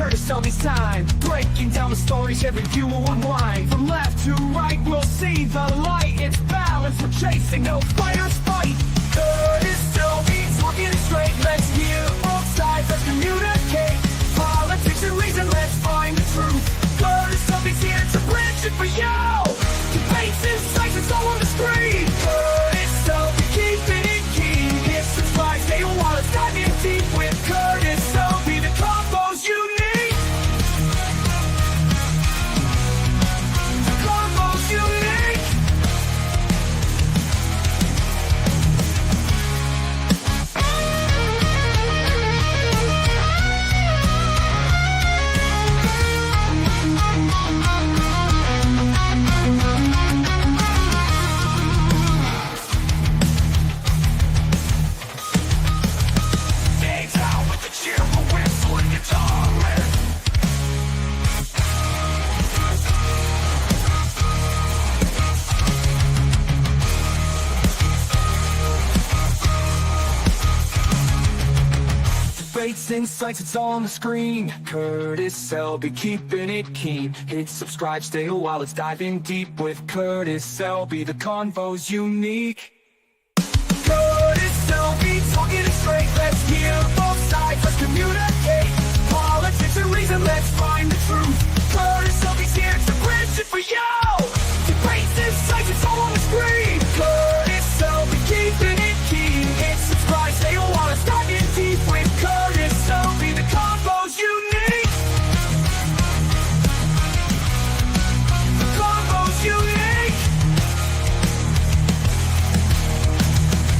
Curtis Selby's time, breaking down the stories every view will unwind. From left to right, we'll see the light. It's balance, we're chasing, no fighters fight. Curtis Selby, talking it straight. Let's hear both sides, let's communicate. Politics and reason, let's find the truth. Curtis Selby's here to bridge it for you. Debates, insights, it's all on the screen. Curtis Selby, keeping it keen. Hit subscribe, stay a while, let's dive in deep with Curtis Selby. The combos you need. The combos you need. Debates, insights, it's all on the screen. Curtis Selby, keeping it keen. Hit subscribe, stay a while, let's dive in deep with Curtis Selby. The convo's unique. Curtis Selby, talking it straight. Let's hear both sides, let's communicate. Politics and reason, let's find the truth. Curtis Selby's here to bridge it for you. Debates, insights, it's all on the screen. Curtis Selby, keeping it keen. Hit subscribe, stay a while, let's dive in deep with Curtis Selby. The combos you need. The combos you need.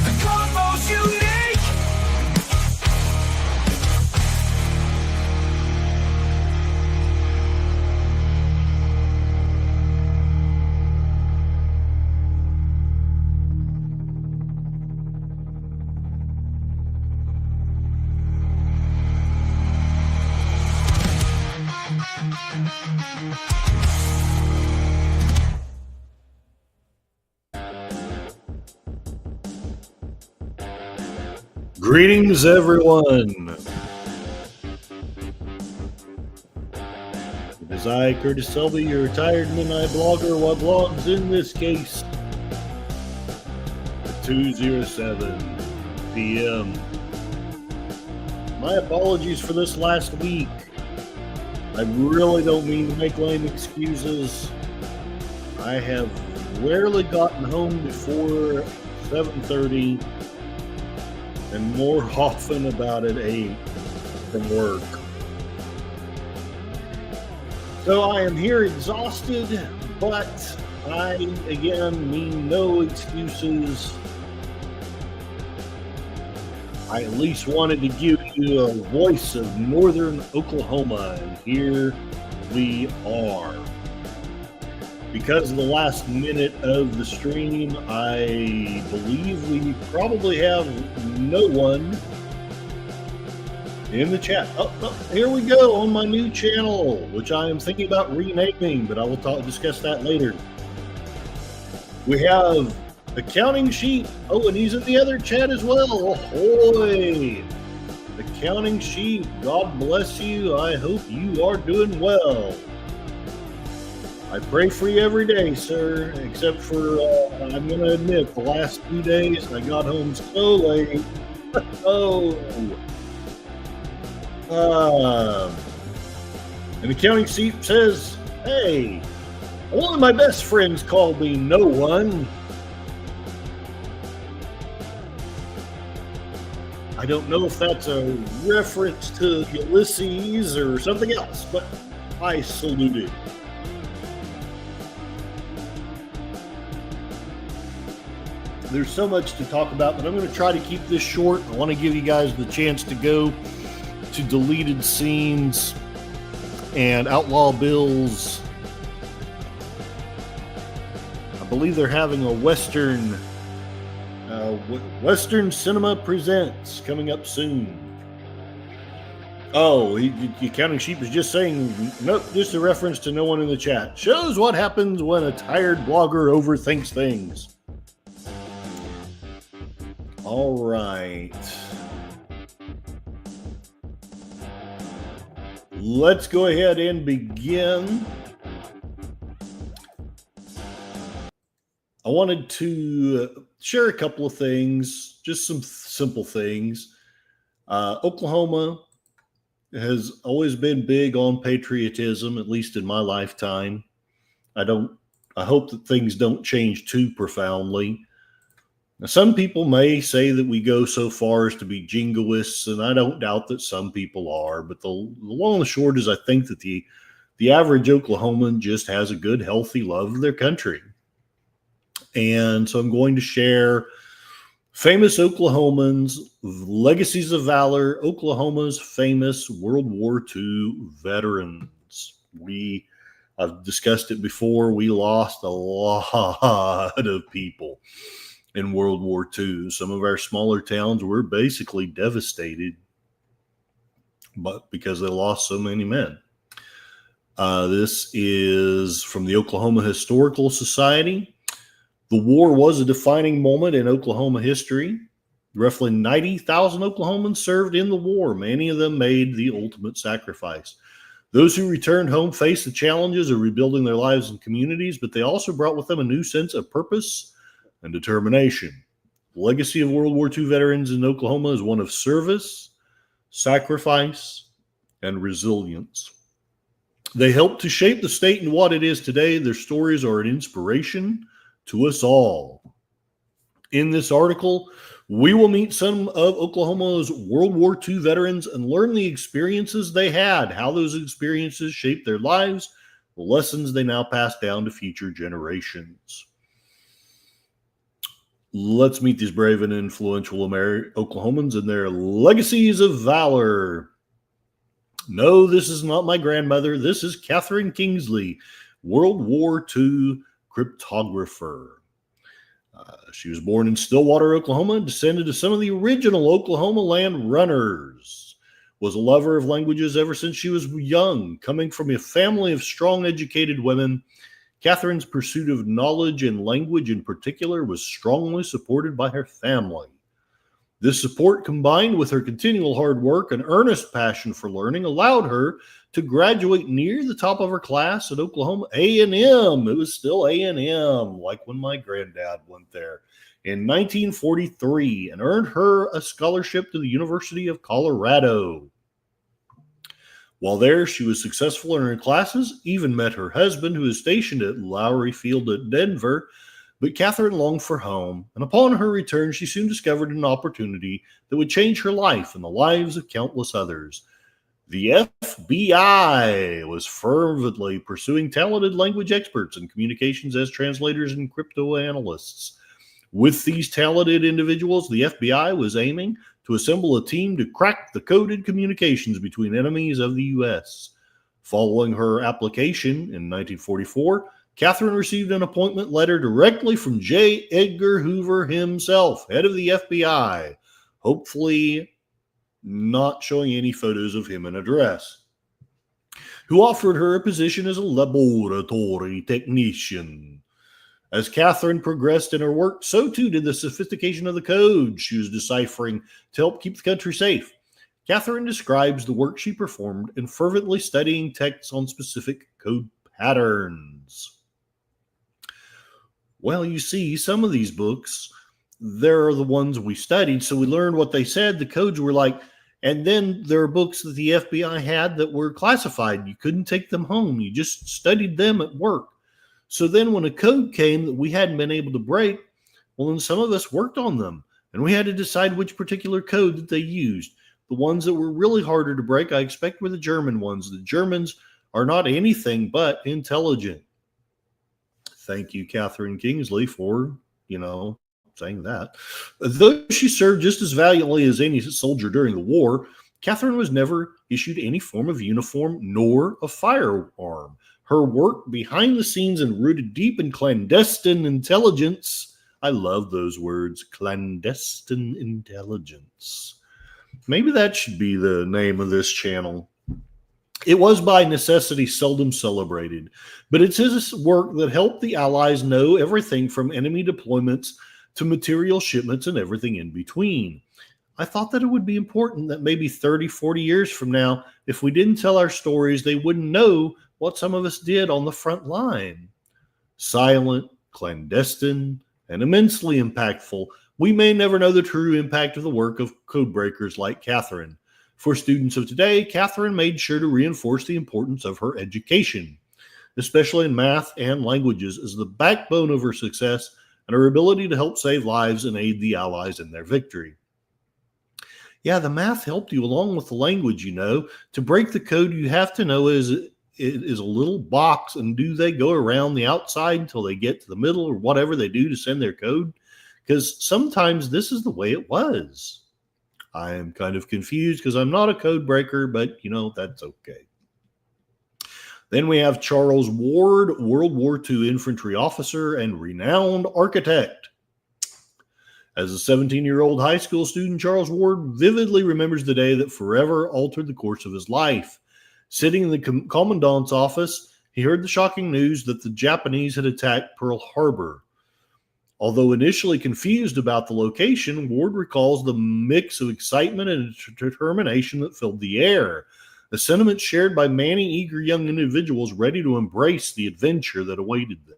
The combos you need. Greetings, everyone. It is I, Curtis Selby, your retired midnight blogger. What blogs in this case? At 2:07 p.m. My apologies for this last week. I really don't mean to make lame excuses. I have rarely gotten home before 7:30. And more often about at 8 from work. So I am here exhausted, but I, again, mean no excuses. I at least wanted to give you a voice of northern Oklahoma, and here we are. Because of the last minute of the stream, I believe we probably have no one in the chat. Oh, here we go on my new channel, which I am thinking about renaming, but I will discuss that later. We have Accounting Sheep. Oh, and he's in the other chat as well. Ahoy! Accounting Sheep, God bless you. I hope you are doing well. I pray for you every day, sir, except for, I'm going to admit, the last 2 days I got home so late. And Accounting Sheep says, hey, one of my best friends called me no one. I don't know if that's a reference to Ulysses or something else, but I salute it. There's so much to talk about, but I'm going to try to keep this short. I want to give you guys the chance to go to deleted scenes and Outlaw Bill's. I believe they're having a Western Cinema Presents coming up soon. Oh, the Accounting Sheep is just saying, nope, just a reference to no one in the chat. Shows what happens when a tired blogger overthinks things. All right. let's go ahead and begin. I wanted to share a couple of things, just some simple things. Oklahoma has always been big on patriotism, at least in my lifetime. I hope that things don't change too profoundly. Now, some people may say that we go so far as to be jingoists, and I don't doubt that some people are, but the long and the short is I think that the average Oklahoman just has a good, healthy love of their country. And so I'm going to share famous Oklahomans, legacies of valor, Oklahoma's famous World War II veterans. I've discussed it before. We lost a lot of people in World War II. Some of our smaller towns were basically devastated, but because they lost so many men. This is from the Oklahoma Historical Society. The war was a defining moment in Oklahoma history. Roughly 90,000 Oklahomans served in the war. Many of them made the ultimate sacrifice. Those who returned home faced the challenges of rebuilding their lives and communities, but they also brought with them a new sense of purpose and determination. The legacy of World War II veterans in Oklahoma is one of service, sacrifice, and resilience. They helped to shape the state into what it is today. Their stories are an inspiration to us all. In this article, we will meet some of Oklahoma's World War II veterans and learn the experiences they had, how those experiences shaped their lives, the lessons they now pass down to future generations. Let's meet these brave and influential Oklahomans and their legacies of valor. No, this is not my grandmother. This is Catherine Kingsley, World War II cryptographer. She was born in Stillwater, Oklahoma, and descended to some of the original Oklahoma land runners. Was a lover of languages ever since she was young. Coming from a family of strong, educated women, Catherine's pursuit of knowledge and language in particular was strongly supported by her family. This support, combined with her continual hard work and earnest passion for learning, allowed her to graduate near the top of her class at Oklahoma A&M. It was still A&M, like when my granddad went there, in 1943, and earned her a scholarship to the University of Colorado. While there, she was successful in her classes, even met her husband, who is stationed at Lowry Field at Denver. But Catherine longed for home, and upon her return, she soon discovered an opportunity that would change her life and the lives of countless others. The FBI was fervently pursuing talented language experts and communications as translators and crypto analysts. With these talented individuals, the FBI was aiming to assemble a team to crack the coded communications between enemies of the U.S. Following her application in 1944, Catherine received an appointment letter directly from J. Edgar Hoover himself, head of the FBI, hopefully not showing any photos of him in a dress, who offered her a position as a laboratory technician. As Catherine progressed in her work, so too did the sophistication of the code she was deciphering to help keep the country safe. Catherine describes the work she performed in fervently studying texts on specific code patterns. Well, you see, some of these books, they're the ones we studied, so we learned what they said. The codes were like, and then there are books that the FBI had that were classified. You couldn't take them home. You just studied them at work. So then when a code came that we hadn't been able to break, well, then some of us worked on them, and we had to decide which particular code that they used. The ones that were really harder to break, I expect, were the German ones. The Germans are not anything but intelligent. Thank you, Catherine Kingsley, for, saying that. Though she served just as valiantly as any soldier during the war, Catherine was never issued any form of uniform nor a firearm. Her work behind the scenes and rooted deep in clandestine intelligence. I love those words, clandestine intelligence. Maybe that should be the name of this channel. It was by necessity seldom celebrated, but it's his work that helped the Allies know everything from enemy deployments to material shipments and everything in between. I thought that it would be important that maybe 30, 40 years from now, if we didn't tell our stories, they wouldn't know what some of us did on the front line. Silent, clandestine, and immensely impactful, we may never know the true impact of the work of codebreakers like Catherine. For students of today, Catherine made sure to reinforce the importance of her education, especially in math and languages, as the backbone of her success and her ability to help save lives and aid the Allies in their victory. Yeah, the math helped you along with the language, you know. To break the code, you have to know is a little box, and do they go around the outside until they get to the middle or whatever they do to send their code? Because sometimes this is the way it was. I am kind of confused because I'm not a code breaker, but, you know, that's okay. Then we have Charles Ward, World War II infantry officer and renowned architect. As a 17-year-old high school student, Charles Ward vividly remembers the day that forever altered the course of his life. Sitting in the commandant's office, he heard the shocking news that the Japanese had attacked Pearl Harbor. Although initially confused about the location, Ward recalls the mix of excitement and determination that filled the air, a sentiment shared by many eager young individuals ready to embrace the adventure that awaited them.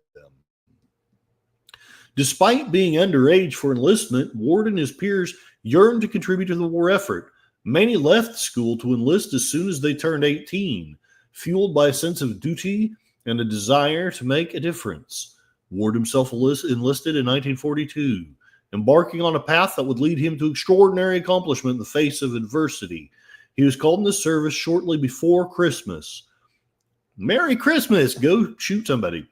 Despite being underage for enlistment, Ward and his peers yearned to contribute to the war effort. Many left school to enlist as soon as they turned 18, fueled by a sense of duty and a desire to make a difference. Ward himself enlisted in 1942, embarking on a path that would lead him to extraordinary accomplishment in the face of adversity. He was called into service shortly before Christmas. Merry Christmas! Go shoot somebody.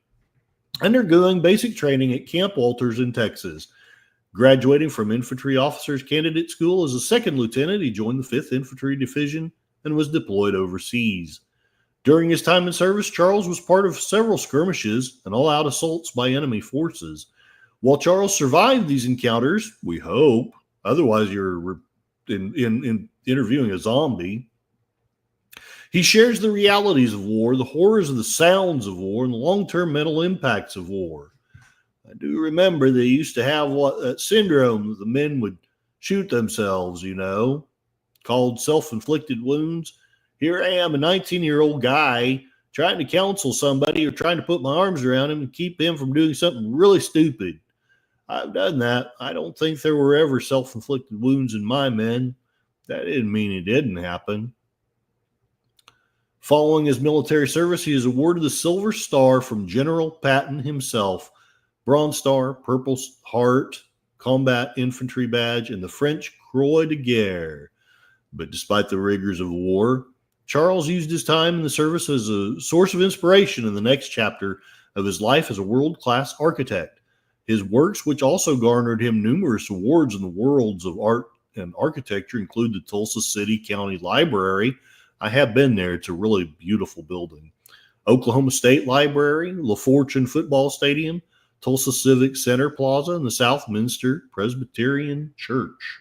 Undergoing basic training at Camp Walters in Texas. Graduating from Infantry Officers Candidate School as a second lieutenant, he joined the 5th Infantry Division and was deployed overseas. During his time in service, Charles was part of several skirmishes and all-out assaults by enemy forces. While Charles survived these encounters, we hope, otherwise you're interviewing a zombie, he shares the realities of war, the horrors of the sounds of war, and the long-term mental impacts of war. I do remember they used to have that syndrome that the men would shoot themselves, you know, called self-inflicted wounds. Here I am, a 19-year-old guy, trying to counsel somebody or trying to put my arms around him and keep him from doing something really stupid. I've done that. I don't think there were ever self-inflicted wounds in my men. That didn't mean it didn't happen. Following his military service, he is awarded the Silver Star from General Patton himself, Bronze Star, Purple Heart, Combat Infantry Badge, and the French Croix de Guerre. But despite the rigors of war, Charles used his time in the service as a source of inspiration in the next chapter of his life as a world-class architect. His works, which also garnered him numerous awards in the worlds of art and architecture, include the Tulsa City County Library. I have been there. It's a really beautiful building. Oklahoma State Library, LaFortune Football Stadium, Tulsa Civic Center Plaza, and the Southminster Presbyterian Church.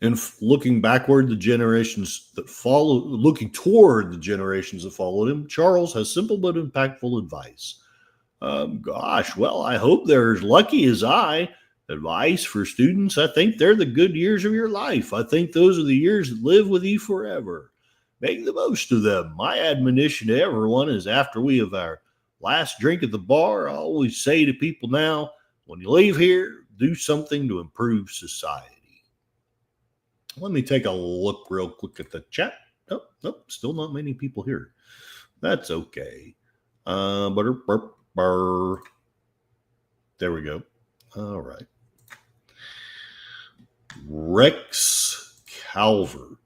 And looking backward, the generations that follow, looking toward the generations that followed him, Charles has simple but impactful advice. Well, I hope they're as lucky as I. Advice for students, I think they're the good years of your life. I think those are the years that live with you forever. Make the most of them. My admonition to everyone is after we have our last drink at the bar, I always say to people now, when you leave here, do something to improve society. Let me take a look real quick at the chat. Nope, still not many people here. That's okay. There we go. All right. Rex Calvert,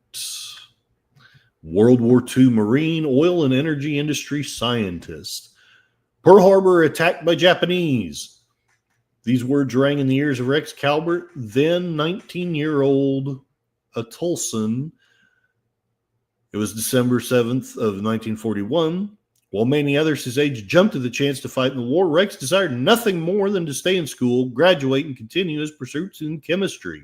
World War II Marine, oil and energy industry scientist. Pearl Harbor attacked by Japanese. These words rang in the ears of Rex Calvert, then 19-year-old a Tulsan. It was December 7th of 1941. While many others his age jumped at the chance to fight in the war, Rex desired nothing more than to stay in school, graduate, and continue his pursuits in chemistry.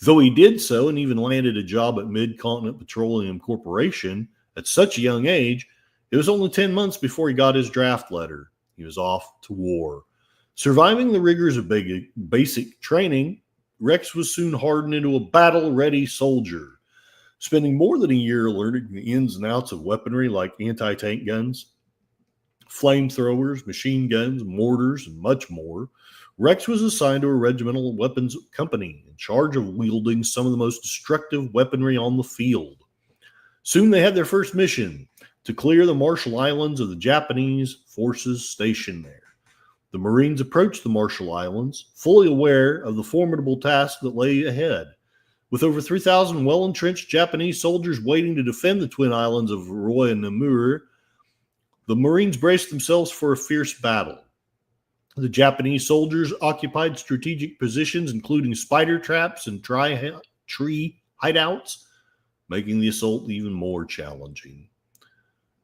Though he did so and even landed a job at Mid-Continent Petroleum Corporation at such a young age, it was only 10 months before he got his draft letter. He was off to war. Surviving the rigors of basic training, Rex was soon hardened into a battle-ready soldier, spending more than a year learning the ins and outs of weaponry like anti-tank guns, flamethrowers, machine guns, mortars, and much more. Rex was assigned to a regimental weapons company in charge of wielding some of the most destructive weaponry on the field. Soon they had their first mission, to clear the Marshall Islands of the Japanese forces stationed there. The Marines approached the Marshall Islands, fully aware of the formidable task that lay ahead. With over 3,000 well-entrenched Japanese soldiers waiting to defend the twin islands of Roy and Namur, the Marines braced themselves for a fierce battle. The Japanese soldiers occupied strategic positions, including spider traps and tree hideouts, making the assault even more challenging.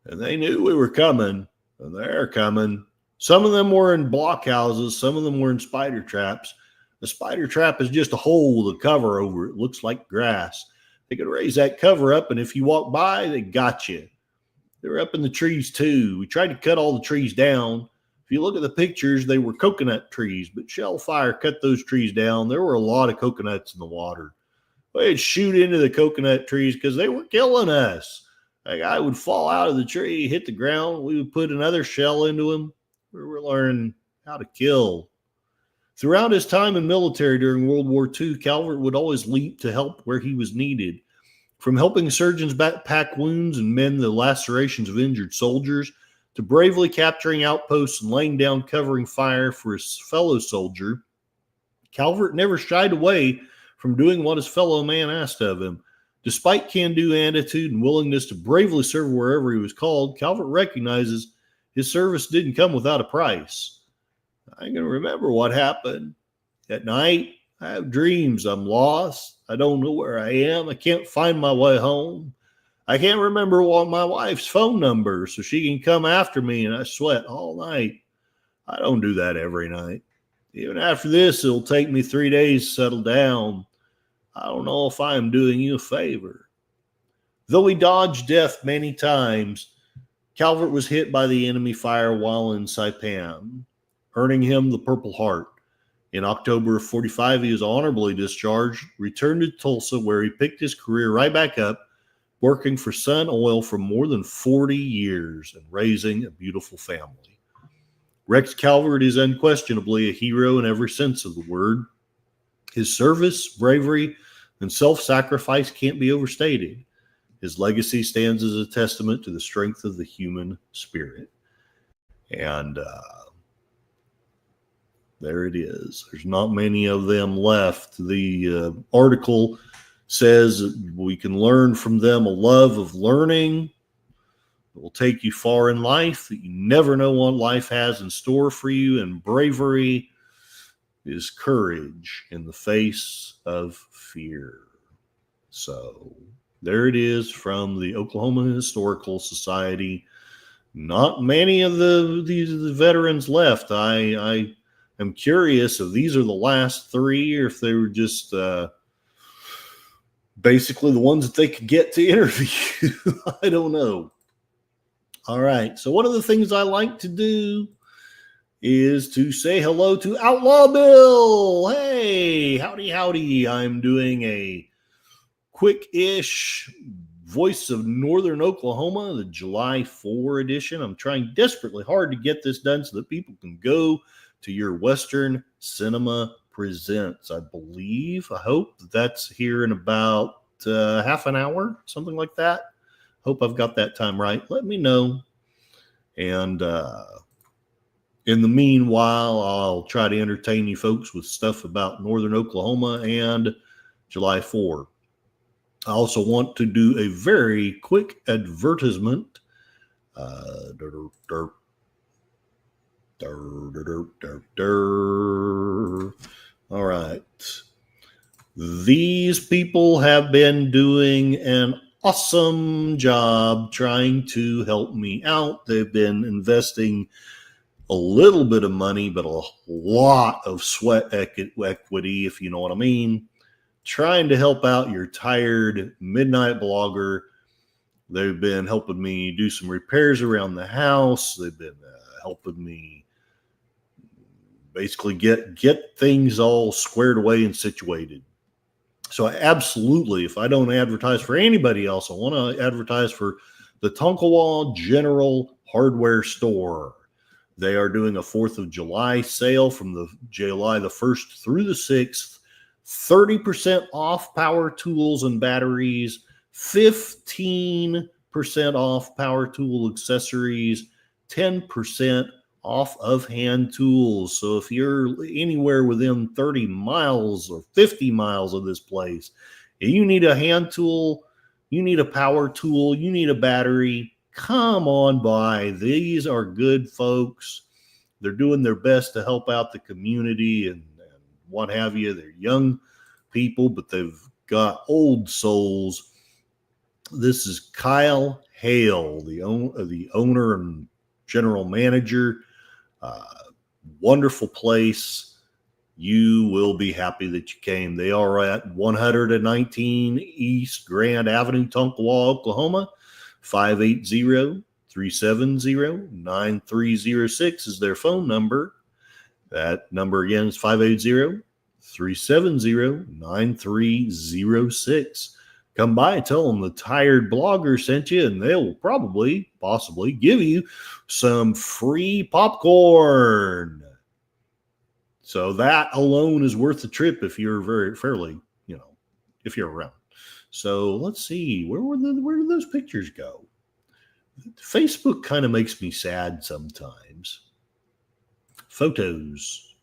And they knew we were coming, and they're coming. Some of them were in blockhouses, some of them were in spider traps. A spider trap is just a hole with a cover over it. It looks like grass. They could raise that cover up, and if you walk by, they got you. They were up in the trees, too. We tried to cut all the trees down. If you look at the pictures, they were coconut trees, but shell fire cut those trees down. There were a lot of coconuts in the water. We'd shoot into the coconut trees because they were killing us. A guy would fall out of the tree, hit the ground. We would put another shell into him. We were learning how to kill. Throughout his time in military during World War II, Calvert would always leap to help where he was needed. From helping surgeons pack wounds and mend the lacerations of injured soldiers, to bravely capturing outposts and laying down covering fire for his fellow soldier, Calvert never shied away from doing what his fellow man asked of him. Despite can-do attitude and willingness to bravely serve wherever he was called, Calvert recognizes his service didn't come without a price. I can remember what happened. At night, I have dreams. I'm lost. I don't know where I am. I can't find my way home. I can't remember what my wife's phone number so she can come after me, and I sweat all night. I don't do that every night. Even after this, it'll take me 3 days to settle down. I don't know if I am doing you a favor. Though he dodged death many times, Calvert was hit by the enemy fire while in Saipan, earning him the Purple Heart. In October of 1945, he was honorably discharged, returned to Tulsa, where he picked his career right back up, working for Sun Oil for more than 40 years and raising a beautiful family. Rex Calvert is unquestionably a hero in every sense of the word. His service, bravery, and self-sacrifice can't be overstated. His legacy stands as a testament to the strength of the human spirit. And there it is. There's not many of them left. The article says we can learn from them a love of learning that will take you far in life, that you never know what life has in store for you, and bravery is courage in the face of fear. So there it is from the Oklahoma Historical Society. Not many of the veterans left. I am curious if these are the last three or if they were just basically the ones that they could get to interview. I don't know. All right. So one of the things I like to do is to say hello to Outlaw Bill. Hey, howdy. I'm doing a quick-ish Voice of Northern Oklahoma, the July 4 edition. I'm trying desperately hard to get this done so that people can go to your Western Cinema Presents. I hope that's here in about half an hour, something like that. Hope I've got that time right. Let me know. And in the meanwhile, I'll try to entertain you folks with stuff about Northern Oklahoma and July 4. I also want to do a very quick advertisement. All right. These people have been doing an awesome job trying to help me out. They've been investing a little bit of money, but a lot of sweat equity, if you know what I mean, trying to help out your tired midnight blogger. They've been helping me do some repairs around the house. They've been helping me basically get things all squared away and situated. So absolutely, if I don't advertise for anybody else, I want to advertise for the Tonkawa General Hardware Store. They are doing a 4th of July sale from the July the 1st through the 6th. 30% off power tools and batteries, 15% off power tool accessories, 10% off of hand tools. So if you're anywhere within 30 miles or 50 miles of this place, and you need a hand tool, you need a power tool, you need a battery, come on by. These are good folks. They're doing their best to help out the community and what have you. They're young people, but they've got old souls. This is Kyle Hale, the owner and general manager. Wonderful place. You will be happy that you came. They are at 119 East Grand Avenue, Tonkawa, Oklahoma. 580-370-9306 is their phone number. That number again is 580-370-9306. Come by, tell them the Tired Blogger sent you, and they'll possibly give you some free popcorn. So that alone is worth the trip if you're fairly, if you're around. So let's see, where did those pictures go? Facebook kind of makes me sad sometimes. Photos.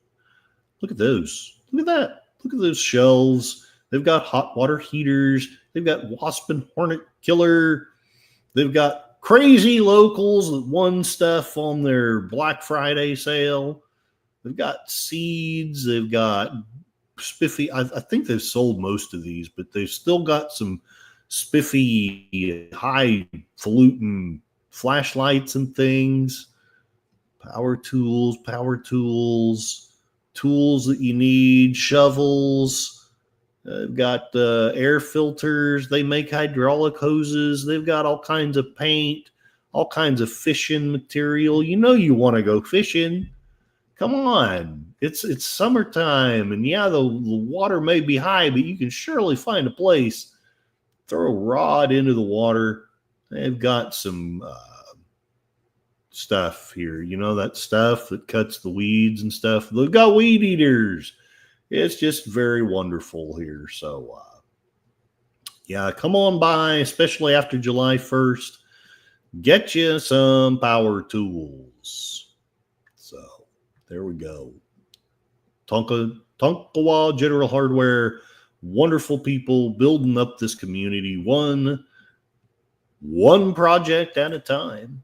Look at those. Look at that. Look at those shelves. They've got hot water heaters. They've got wasp and hornet killer. They've got crazy locals that won stuff on their Black Friday sale. They've got seeds. They've got spiffy. I think they've sold most of these, but they've still got some spiffy, highfalutin flashlights and things. Power tools, tools that you need, shovels. They've got air filters. They make hydraulic hoses. They've got all kinds of paint, all kinds of fishing material. You want to go fishing. Come on. It's summertime, and yeah, the water may be high, but you can surely find a place. Throw a rod into the water. They've got some stuff here. That stuff that cuts the weeds and stuff. They've got weed eaters. It's just very wonderful here. So, yeah, come on by, especially after July 1st. Get you some power tools. So, there we go. Tonkawa General Hardware. Wonderful people building up this community one project at a time.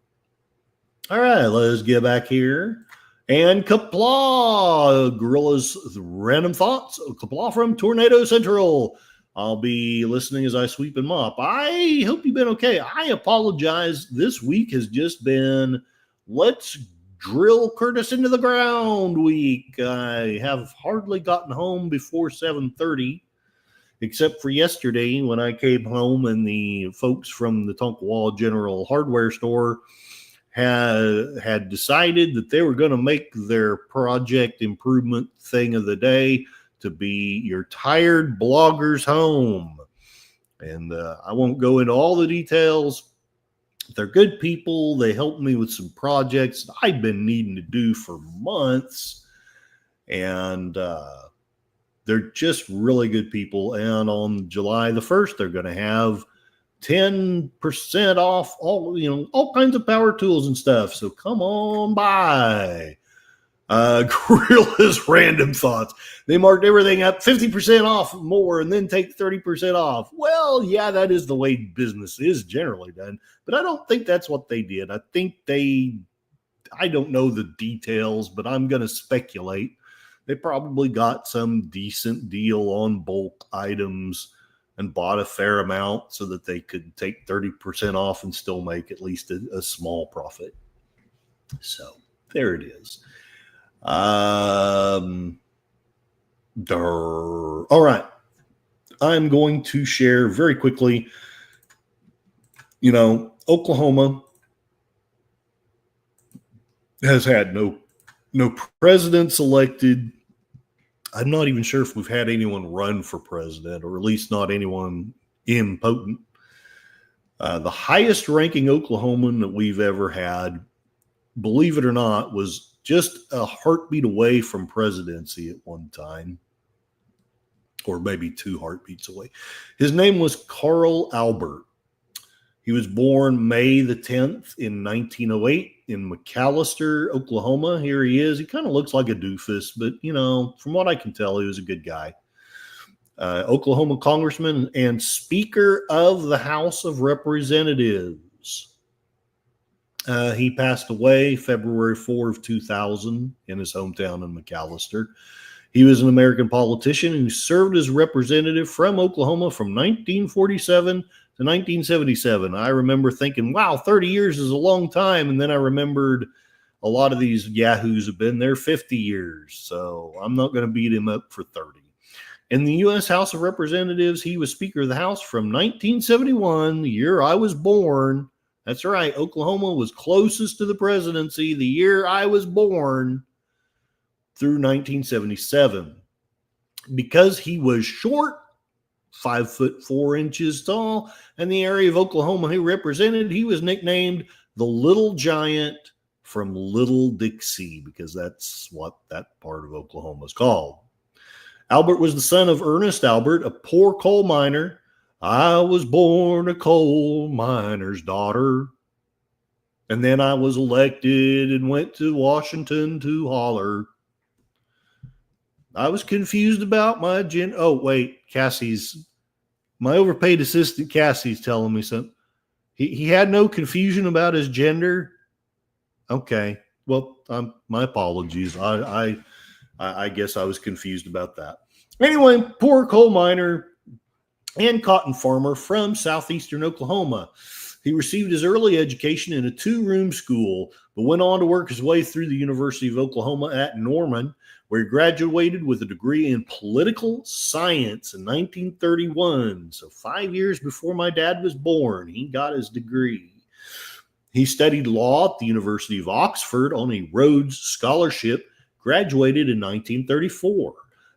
All right, let's get back here. And Kapla, Gorilla's Random Thoughts. Kapla from Tornado Central. I'll be listening as I sweep and mop. I hope you've been okay. I apologize. This week has just been let's drill Curtis into the ground week. I have hardly gotten home before 7:30, except for yesterday when I came home and the folks from the Tonkawa General Hardware Store had decided that they were going to make their project improvement thing of the day to be your Tired Blogger's home. And I won't go into all the details. They're good people. They helped me with some projects I've been needing to do for months. And they're just really good people. And on July the 1st, they're going to have 10% off all kinds of power tools and stuff. So come on by. Gorilla's Random Thoughts. They marked everything up 50% off more and then take 30% off. Well, yeah, that is the way business is generally done. But I don't think that's what they did. I think I don't know the details, but I'm going to speculate. They probably got some decent deal on bulk items and bought a fair amount so that they could take 30% off and still make at least a small profit. So there it is. All right. I'm going to share very quickly, Oklahoma has had no No presidents elected. I'm not even sure if we've had anyone run for president, or at least not anyone impotent. The highest ranking Oklahoman that we've ever had, believe it or not, was just a heartbeat away from presidency at one time, or maybe 2 heartbeats away. His name was Carl Albert. He was born May the 10th in 1908 in McAlester, Oklahoma. Here he is. He kind of looks like a doofus, but, from what I can tell, he was a good guy. Oklahoma congressman and Speaker of the House of Representatives. He passed away February 4 of 2000 in his hometown in McAlester. He was an American politician who served as representative from Oklahoma from 1947 to 1977. I remember thinking, wow, 30 years is a long time. And then I remembered a lot of these yahoos have been there 50 years. So I'm not going to beat him up for 30. In the U.S. House of Representatives, he was Speaker of the House from 1971, the year I was born. That's right, Oklahoma was closest to the presidency the year I was born, through 1977. Because he was short, 5'4" tall, and the area of Oklahoma he represented, he was nicknamed the Little Giant from Little Dixie, because that's what that part of Oklahoma is called. Albert was the son of Ernest Albert, a poor coal miner. I was born a coal miner's daughter. And then I was elected and went to Washington to holler. I was confused about my my overpaid assistant Cassie's telling me something. He had no confusion about his gender. Okay. Well, my apologies. I guess I was confused about that. Anyway, poor coal miner and cotton farmer from southeastern Oklahoma. He received his early education in a 2-room school, but went on to work his way through the University of Oklahoma at Norman, where he graduated with a degree in political science in 1931. So 5 years before my dad was born, he got his degree. He studied law at the University of Oxford on a Rhodes Scholarship, graduated in 1934.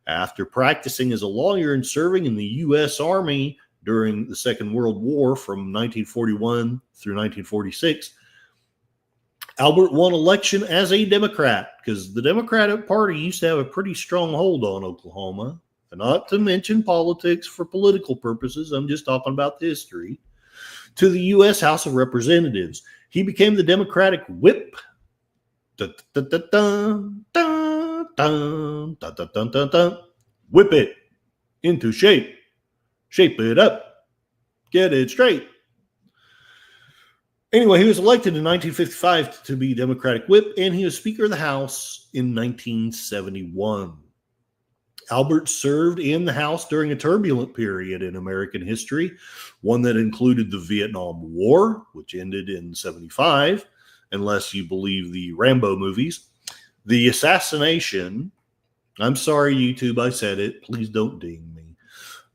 After practicing as a lawyer and serving in the U.S. Army during the Second World War from 1941 through 1946, Albert won election as a Democrat, because the Democratic Party used to have a pretty strong hold on Oklahoma. And not to mention politics for political purposes, I'm just talking about the history, to the U.S. House of Representatives. He became the Democratic whip. Whip it into shape. Shape it up. Get it straight. Anyway, he was elected in 1955 to be Democratic whip, and he was Speaker of the House in 1971. Albert served in the House during a turbulent period in American history, one that included the Vietnam War, which ended in 1975, unless you believe the Rambo movies, the assassination, I'm sorry, YouTube, I said it, please don't ding me,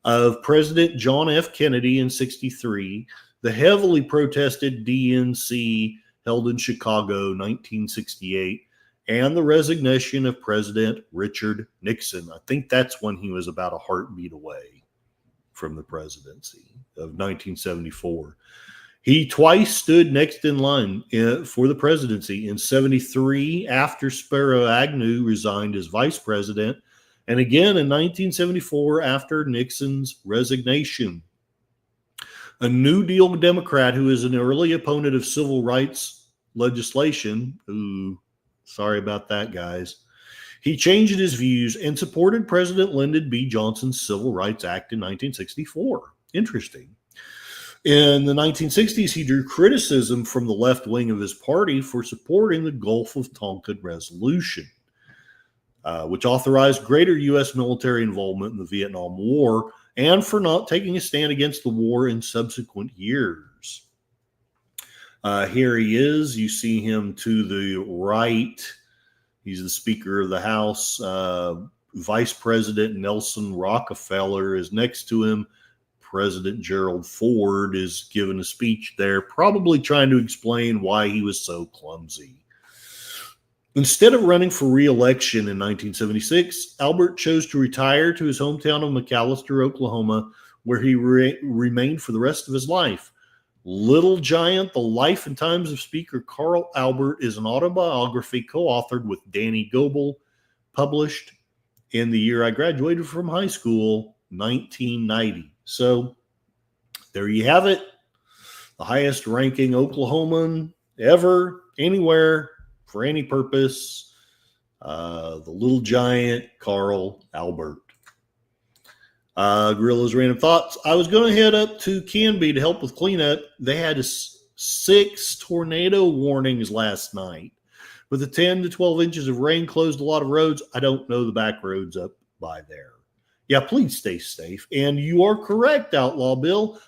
of President John F. Kennedy in 1963, the heavily protested DNC held in Chicago 1968, and the resignation of President Richard Nixon. I think that's when he was about a heartbeat away from the presidency of 1974. He twice stood next in line for the presidency, in 1973 after Spiro Agnew resigned as vice president, and again in 1974 after Nixon's resignation. A New Deal Democrat who is an early opponent of civil rights legislation. Ooh, sorry about that, guys. He changed his views and supported President Lyndon B. Johnson's Civil Rights Act in 1964. Interesting. In the 1960s, he drew criticism from the left wing of his party for supporting the Gulf of Tonkin Resolution, which authorized greater U.S. military involvement in the Vietnam War, and for not taking a stand against the war in subsequent years. Here he is. You see him to the right. He's the Speaker of the House. Vice President Nelson Rockefeller is next to him. President Gerald Ford is giving a speech there, probably trying to explain why he was so clumsy. Instead of running for re-election in 1976, Albert chose to retire to his hometown of McAlester, Oklahoma, where he remained for the rest of his life. Little Giant, The Life and Times of Speaker Carl Albert is an autobiography co-authored with Danny Goebel, published in the year I graduated from high school, 1990. So there you have it. The highest ranking Oklahoman ever, anywhere, for any purpose. The Little Giant, Carl Albert. Gorilla's Random Thoughts. I was going to head up to Canby to help with cleanup. They had 6 tornado warnings last night. With the 10 to 12 inches of rain closed a lot of roads. I don't know the back roads up by there. Yeah, please stay safe. And you are correct, Outlaw Bill.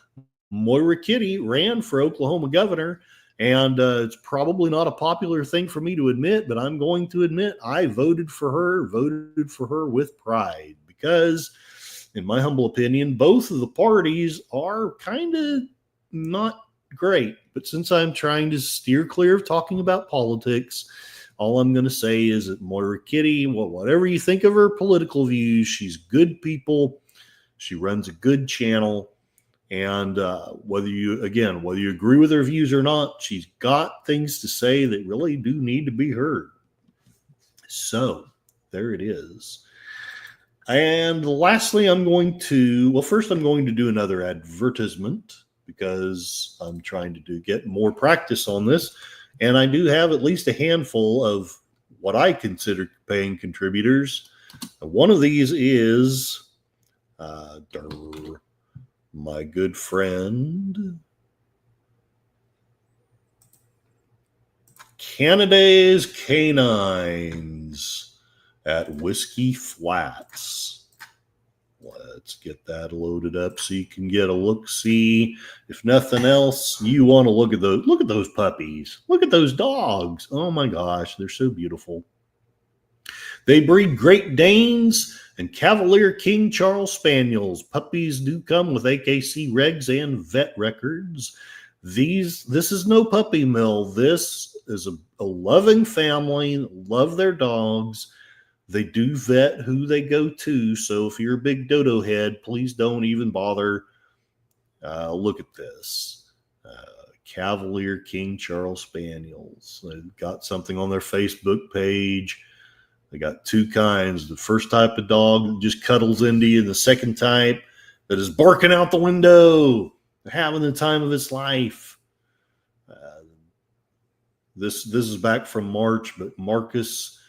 Moira Kitty ran for Oklahoma governor. And it's probably not a popular thing for me to admit, but I'm going to admit I voted for her with pride because, in my humble opinion, both of the parties are kind of not great. But since I'm trying to steer clear of talking about politics, all I'm going to say is that Moira Kitty, whatever you think of her political views, she's good people. She runs a good channel. And whether you agree with her views or not, she's got things to say that really do need to be heard. So there it is. And lastly, first I'm going to do another advertisement because I'm trying to get more practice on this. And I do have at least a handful of what I consider paying contributors. One of these is my good friend Canada's Canines at Whiskey Flats. Let's get that loaded up so you can get a look-see. If nothing else, you want to look at those puppies. Look at those dogs. Oh my gosh, they're so beautiful. They breed Great Danes and Cavalier King Charles Spaniels. Puppies do come with AKC regs and vet records. This is no puppy mill. This is a loving family, love their dogs. They do vet who they go to. So if you're a big dodo head, please don't even bother. Look at this. Cavalier King Charles Spaniels. They've got something on their Facebook page. They got 2 kinds. The first type of dog that just cuddles into you, and the second type that is barking out the window, having the time of its life. This is back from March, but Marcus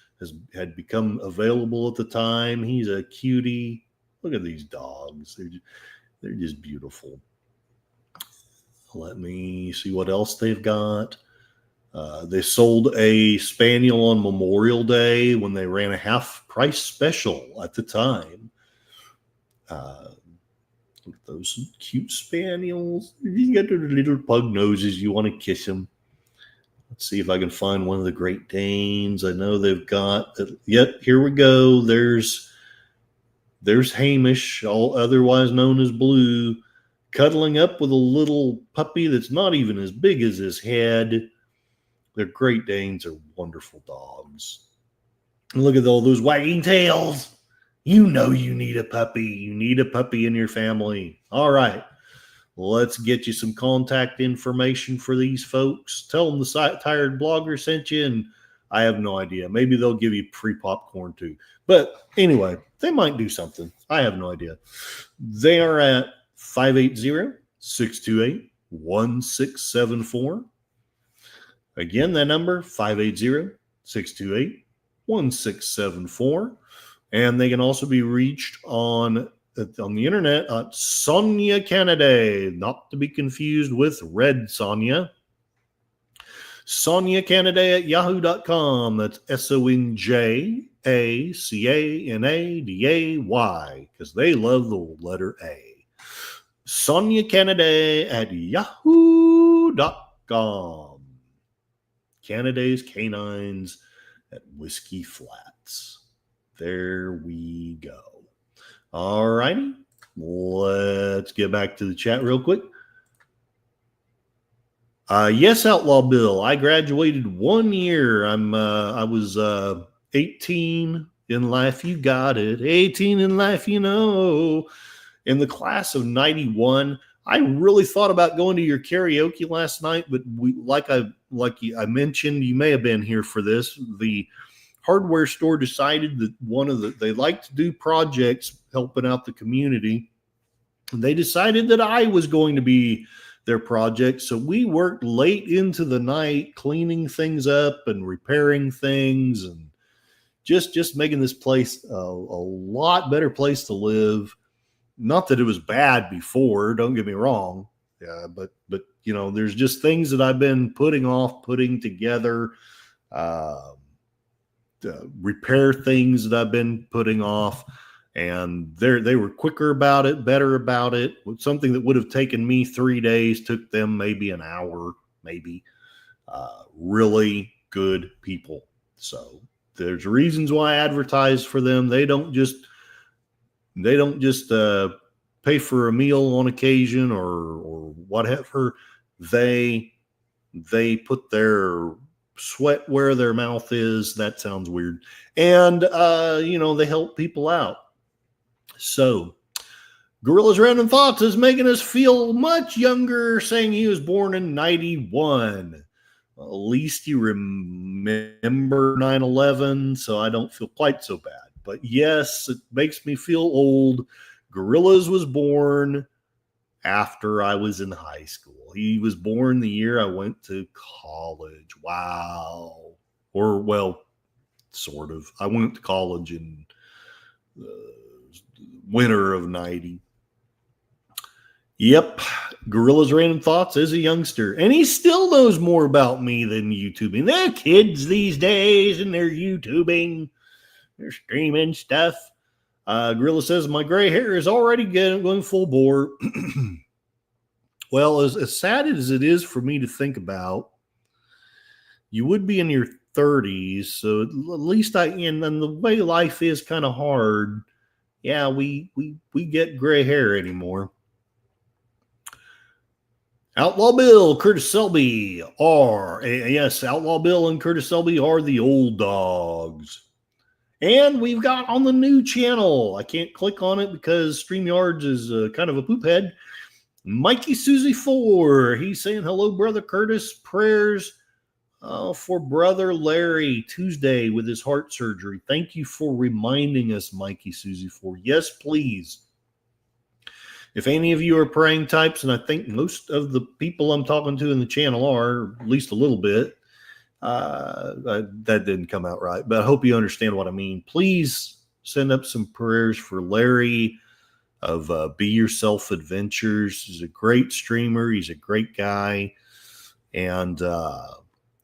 had become available at the time. He's a cutie. Look at these dogs. They're just beautiful. Let me see what else they've got. They sold a Spaniel on Memorial Day when they ran a half price special at the time. Look at those cute Spaniels. You got their little pug noses. You want to kiss them. Let's see if I can find one of the Great Danes. I know they've got. Yep, here we go. There's Hamish, otherwise known as Blue, cuddling up with a little puppy that's not even as big as his head. Their Great Danes are wonderful dogs. And look at all those wagging tails. You know you need a puppy. You need a puppy in your family. All right. Let's get you some contact information for these folks. Tell them the Tired Blogger sent you, and I have no idea. Maybe they'll give you free popcorn too. But anyway, they might do something. I have no idea. They are at 580-628-1674. Again, that number, 580-628-1674. And they can also be reached on the internet at Sonia Canada, not to be confused with Red Sonia. Sonia Canada at yahoo.com. That's SONJACANADAY, because they love the letter A. Sonia Canada at yahoo.com. Canada's Canines at Whiskey Flats. There we go. All righty. Let's get back to the chat real quick. Yes, Outlaw Bill. I graduated 1 year. I was 18 in life. You got it. 18 in life, you know. In the class of 91, I really thought about going to your karaoke last night, but I mentioned, you may have been here for this. The hardware store decided that they like to do projects helping out the community. And they decided that I was going to be their project. So we worked late into the night cleaning things up and repairing things and just making this place a lot better place to live. Not that it was bad before, don't get me wrong. Yeah, but you know, there's just things that I've been putting together, repair things that I've been putting off, and they were quicker about it, better about it. Something that would have taken me 3 days took them maybe an hour, maybe. Really good people. So there's reasons why I advertise for them. They don't just pay for a meal on occasion or whatever. They put their sweat where their mouth is. That sounds weird. And they help people out. So Gorilla's Random Thoughts is making us feel much younger, saying he was born in 91. At least you remember 9/11, so I don't feel quite so bad. But yes, it makes me feel old. Gorillas was born after I was in high school. He was born the year I went to college. Wow. Or, well, sort of. I went to college in the winter of 90. Yep. Gorilla's Random Thoughts as a youngster. And he still knows more about me than YouTubing. They're kids these days and they're YouTubing. They're streaming stuff. Gorilla says, my gray hair is already going full bore. Well, as sad as it is for me to think about, you would be in your 30s. So at least and the way life is kind of hard. Yeah, we get gray hair anymore. Outlaw Bill, Curtis Selby yes, Outlaw Bill and Curtis Selby are the old dogs. And we've got on the new channel, I can't click on it because StreamYards is kind of a poop head, Mikey Susie 4. He's saying, hello, Brother Curtis. Prayers for Brother Larry Tuesday with his heart surgery. Thank you for reminding us, Mikey Susie 4. Yes, please. If any of you are praying types, and I think most of the people I'm talking to in the channel are, at least a little bit, that didn't come out right, but I hope you understand what I mean. Please send up some prayers for Larry of Be Yourself Adventures. He's a great streamer. He's a great guy. And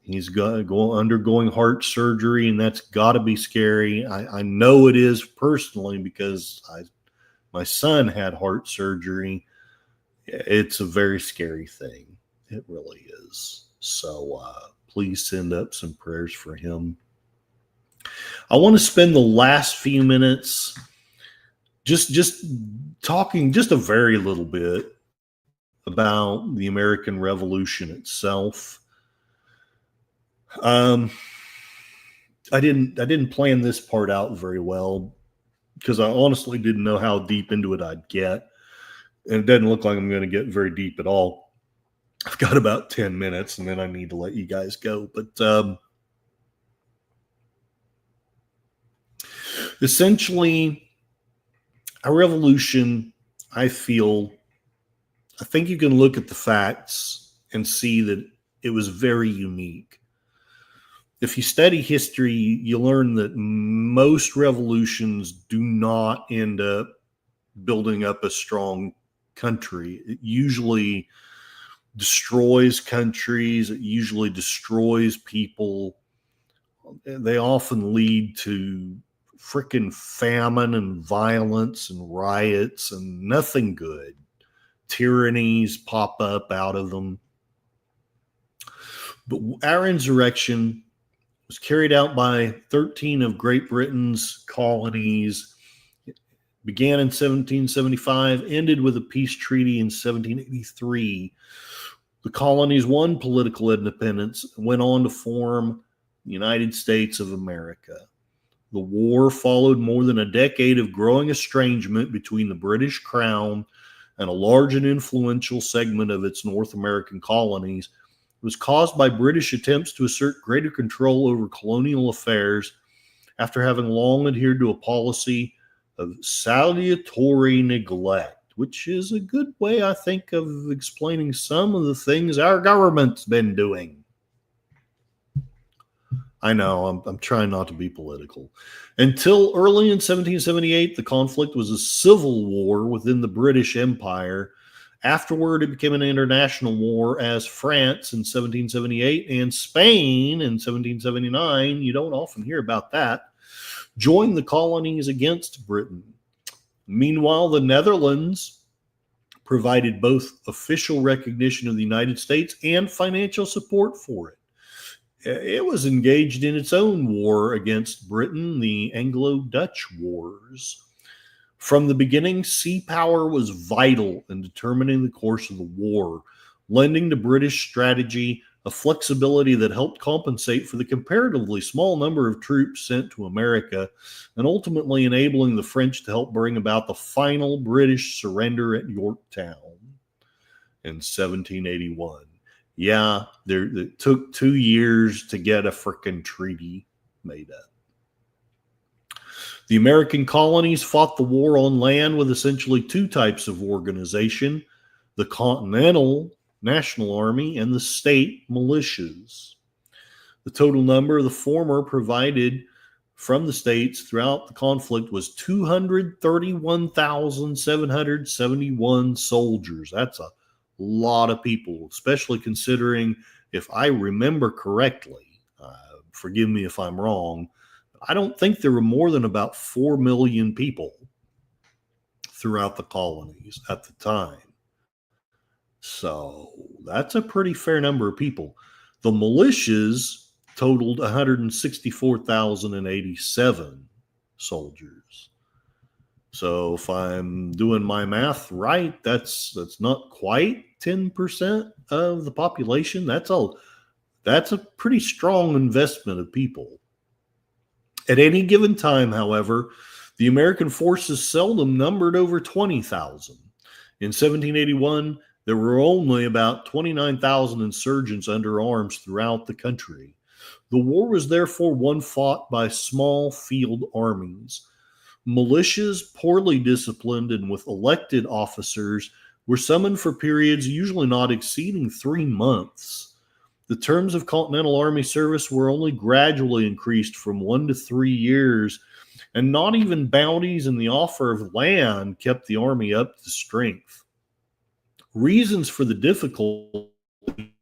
he's undergoing heart surgery, and that's got to be scary. I know it is personally because my son had heart surgery. It's a very scary thing. It really is. So please send up some prayers for him. I want to spend the last few minutes just talking just a very little bit about the American Revolution itself. I didn't plan this part out very well because I honestly didn't know how deep into it I'd get. And it doesn't look like I'm going to get very deep at all. I've got about 10 minutes and then I need to let you guys go. But essentially, a revolution, I think you can look at the facts and see that it was very unique. If you study history, you learn that most revolutions do not end up building up a strong country. It usually destroys countries. It usually destroys people. They often lead to freaking famine and violence and riots and nothing good. Tyrannies pop up out of them. But our insurrection was carried out by 13 of Great Britain's colonies. It began in 1775, ended with a peace treaty in 1783. The colonies won political independence and went on to form the United States of America. The war followed more than a decade of growing estrangement between the British Crown and a large and influential segment of its North American colonies. It was caused by British attempts to assert greater control over colonial affairs after having long adhered to a policy of salutary neglect, which is a good way, I think, of explaining some of the things our government's been doing. I know, I'm trying not to be political. Until early in 1778, the conflict was a civil war within the British Empire. Afterward, it became an international war as France in 1778 and Spain in 1779, you don't often hear about that, joined the colonies against Britain. Meanwhile, the Netherlands provided both official recognition of the United States and financial support for it. It was engaged in its own war against Britain, the Anglo-Dutch Wars. From the beginning, sea power was vital in determining the course of the war, lending to British strategy a flexibility that helped compensate for the comparatively small number of troops sent to America, and ultimately enabling the French to help bring about the final British surrender at Yorktown in 1781. Yeah, it took 2 years to get a frickin' treaty made up. The American colonies fought the war on land with essentially two types of organization: the Continental National Army and the state militias. The total number of the former provided from the states throughout the conflict was 231,771 soldiers. That's a lot of people, especially considering, if I remember correctly, forgive me if I'm wrong, I don't think there were more than about 4 million people throughout the colonies at the time. So that's a pretty fair number of people. The militias totaled 164,087 soldiers. So if I'm doing my math right, that's not quite 10% of the population. That's a pretty strong investment of people. At any given time, however, the American forces seldom numbered over 20,000. In 1781, there were only about 29,000 insurgents under arms throughout the country. The war was therefore one fought by small field armies. Militias, poorly disciplined and with elected officers, were summoned for periods usually not exceeding 3 months. The terms of Continental Army service were only gradually increased from 1 to 3 years, and not even bounties and the offer of land kept the army up to strength. Reasons for the difficulty in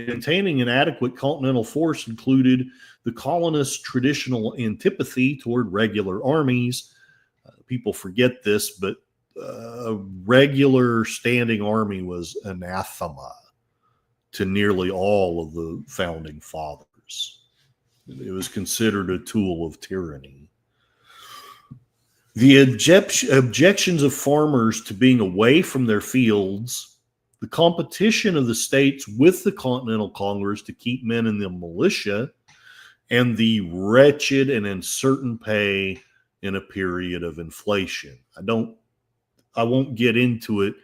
maintaining an adequate Continental force included the colonists' traditional antipathy toward regular armies. People forget this, but a regular standing army was anathema to nearly all of the founding fathers. It was considered a tool of tyranny. The objections of farmers to being away from their fields, the competition of the states with the Continental Congress to keep men in the militia, and the wretched and uncertain pay in a period of inflation. I won't get into it,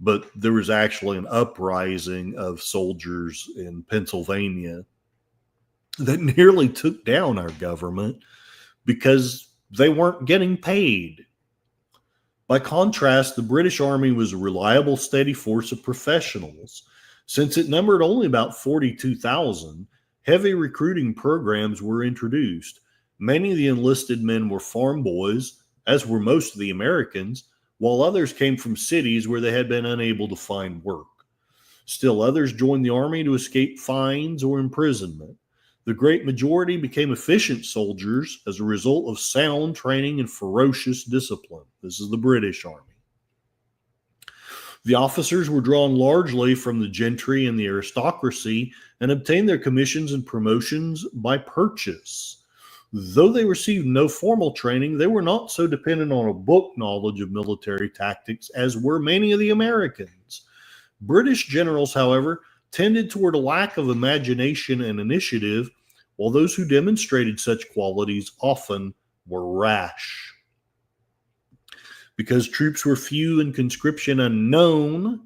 but there was actually an uprising of soldiers in Pennsylvania that nearly took down our government because they weren't getting paid. By contrast, the British Army was a reliable, steady force of professionals. Since it numbered only about 42,000, heavy recruiting programs were introduced. Many of the enlisted men were farm boys, as were most of the Americans, while others came from cities where they had been unable to find work. Still others joined the army to escape fines or imprisonment. The great majority became efficient soldiers as a result of sound training and ferocious discipline. This is the British Army. The officers were drawn largely from the gentry and the aristocracy and obtained their commissions and promotions by purchase. Though they received no formal training, they were not so dependent on a book knowledge of military tactics as were many of the Americans. British generals, however, tended toward a lack of imagination and initiative, while those who demonstrated such qualities often were rash. Because troops were few and conscription unknown,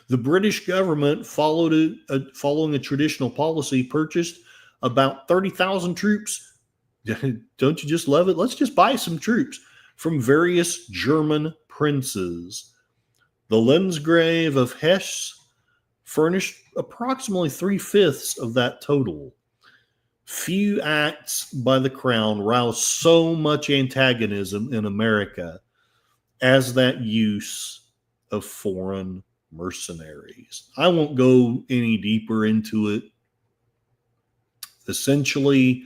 the British government, following a traditional policy, purchased about 30,000 troops. Don't you just love it? Let's just buy some troops from various German princes. The Landgrave of Hesse furnished approximately 3/5 of that total. Few acts by the crown roused so much antagonism in America as that use of foreign mercenaries. I won't go any deeper into it. Essentially,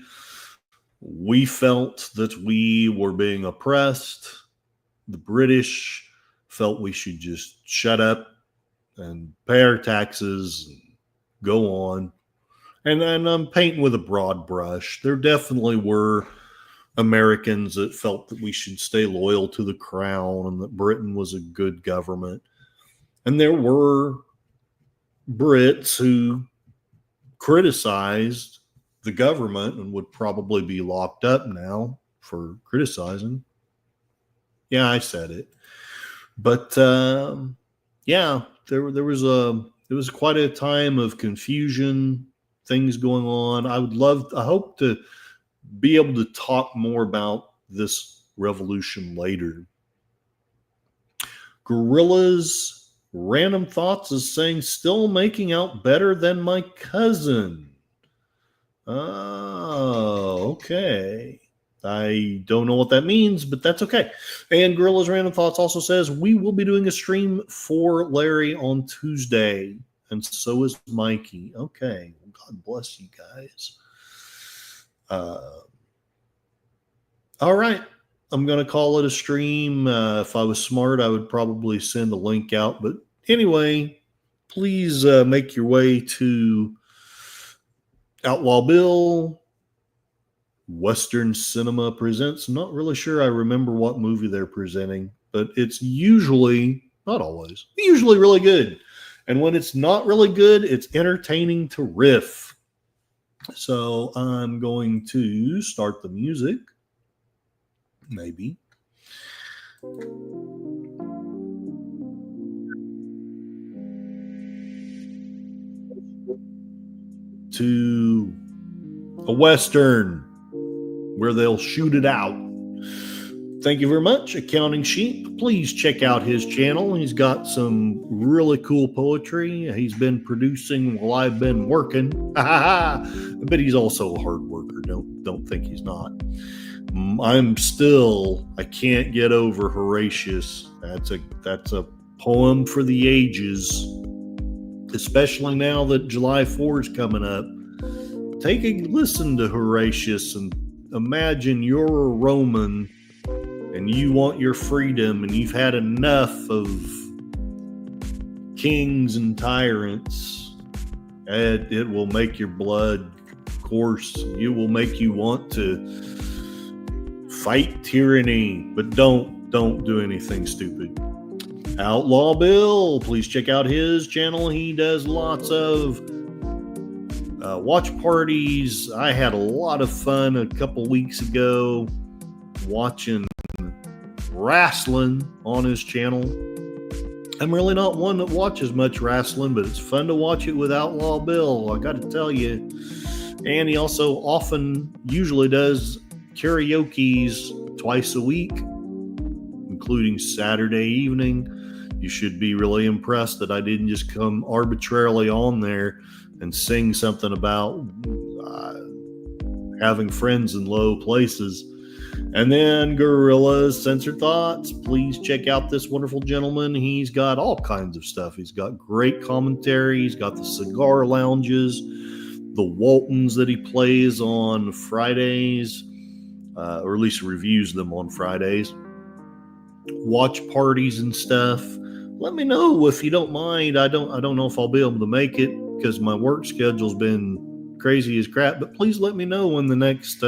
we felt that we were being oppressed. The British felt we should just shut up and pay our taxes and go on. And I'm painting with a broad brush. There definitely were Americans that felt that we should stay loyal to the crown and that Britain was a good government. And there were Brits who criticized the government and would probably be locked up now for criticizing. Yeah, I said it. But yeah, there was quite a time of confusion, things going on. I hope to be able to talk more about this revolution later. Gorilla's Random Thoughts is saying, still making out better than my cousin. Oh, okay. I don't know what that means, but that's okay. And Gorilla's Random Thoughts also says, we will be doing a stream for Larry on Tuesday, and so is Mikey. Okay. Well, God bless you guys. All right. I'm going to call it a stream. If I was smart, I would probably send a link out. But anyway, please make your way to Outlaw Bill. Western Cinema Presents. I'm not really sure I remember what movie they're presenting, but it's usually, not always, usually really good. And when it's not really good, it's entertaining to riff. So I'm going to start the music. Maybe. To a Western where they'll shoot it out. Thank you very much, Accounting Sheep. Please check out his channel. He's got some really cool poetry he's been producing while I've been working. But he's also a hard worker. Don't think he's not. I can't get over Horatius. That's a poem for the ages, especially now that July 4 is coming up. Take a listen to Horatius and imagine you're a Roman and you want your freedom and you've had enough of kings and tyrants. It will make your blood course. It will make you want to fight tyranny, but don't do anything stupid. Outlaw Bill, please check out his channel. He does lots of watch parties. I had a lot of fun a couple weeks ago watching wrestling on his channel. I'm really not one that watches much wrestling, but it's fun to watch it with Outlaw Bill, I got to tell you. And he also usually does karaoke's twice a week, including Saturday evening. You should be really impressed that I didn't just come arbitrarily on there and sing something about having friends in low places. And then Gorilla's Censored Thoughts. Please check out this wonderful gentleman. He's got all kinds of stuff. He's got great commentary. He's got the cigar lounges, the Waltons that he plays on Fridays, or at least reviews them on Fridays. Watch parties and stuff. Let me know if you don't mind. I don't know if I'll be able to make it because my work schedule's been crazy as crap, but please let me know when the next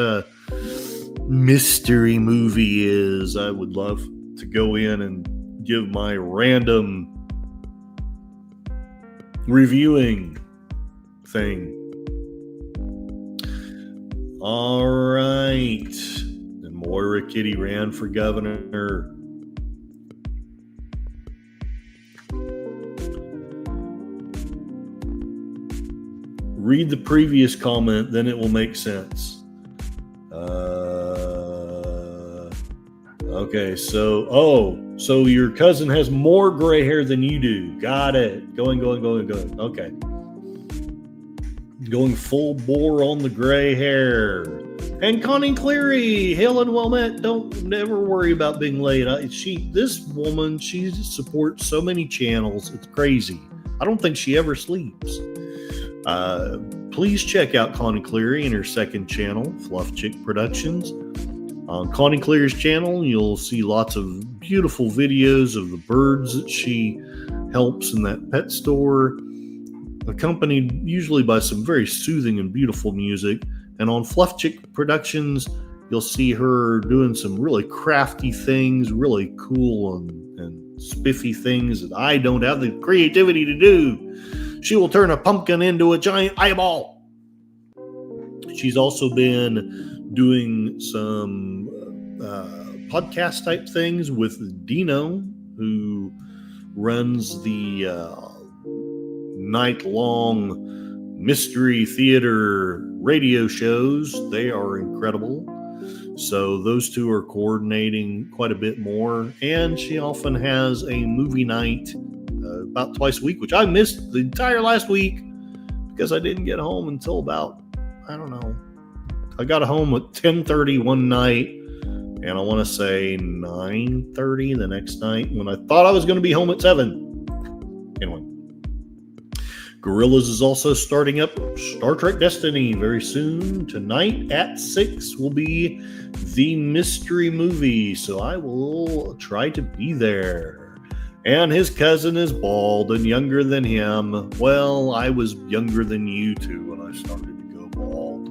mystery movie is. I would love to go in and give my random reviewing thing. All right. And Moira Kitty ran for governor. Read the previous comment, then it will make sense. Okay, so your cousin has more gray hair than you do. Got it. Going. Okay. Going full bore on the gray hair. And Connie Cleary, hail and well met. Don't never worry about being late. This woman, she supports so many channels. It's crazy. I don't think she ever sleeps. Please check out Connie Cleary and her second channel, Fluff Chick Productions. On Connie Cleary's channel, you'll see lots of beautiful videos of the birds that she helps in that pet store, accompanied usually by some very soothing and beautiful music. And on Fluff Chick Productions, you'll see her doing some really crafty things, really cool and spiffy things that I don't have the creativity to do. She will turn a pumpkin into a giant eyeball. She's also been doing some podcast type things with Dino, who runs the night-long mystery theater radio shows. They are incredible. So those two are coordinating quite a bit more. And she often has a movie night about twice a week, which I missed the entire last week because I didn't get home until about, I don't know. I got home at 10:30 one night, and I want to say 9:30 the next night when I thought I was going to be home at 7. Anyway. Gorillas is also starting up Star Trek Destiny very soon. Tonight at 6 will be the mystery movie, so I will try to be there. And his cousin is bald and younger than him. Well, I was younger than you too when I started to go bald.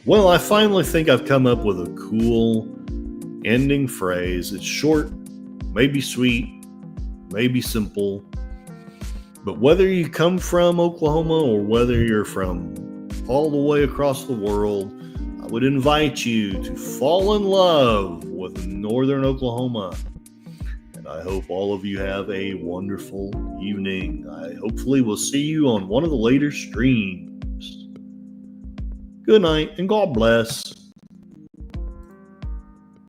Well, I finally think I've come up with a cool ending phrase. It's short, maybe sweet, maybe simple, but whether you come from Oklahoma or whether you're from all the way across the world, I would invite you to fall in love with northern Oklahoma. And I hope all of you have a wonderful evening. I hopefully will see you on one of the later streams. Good night and God bless.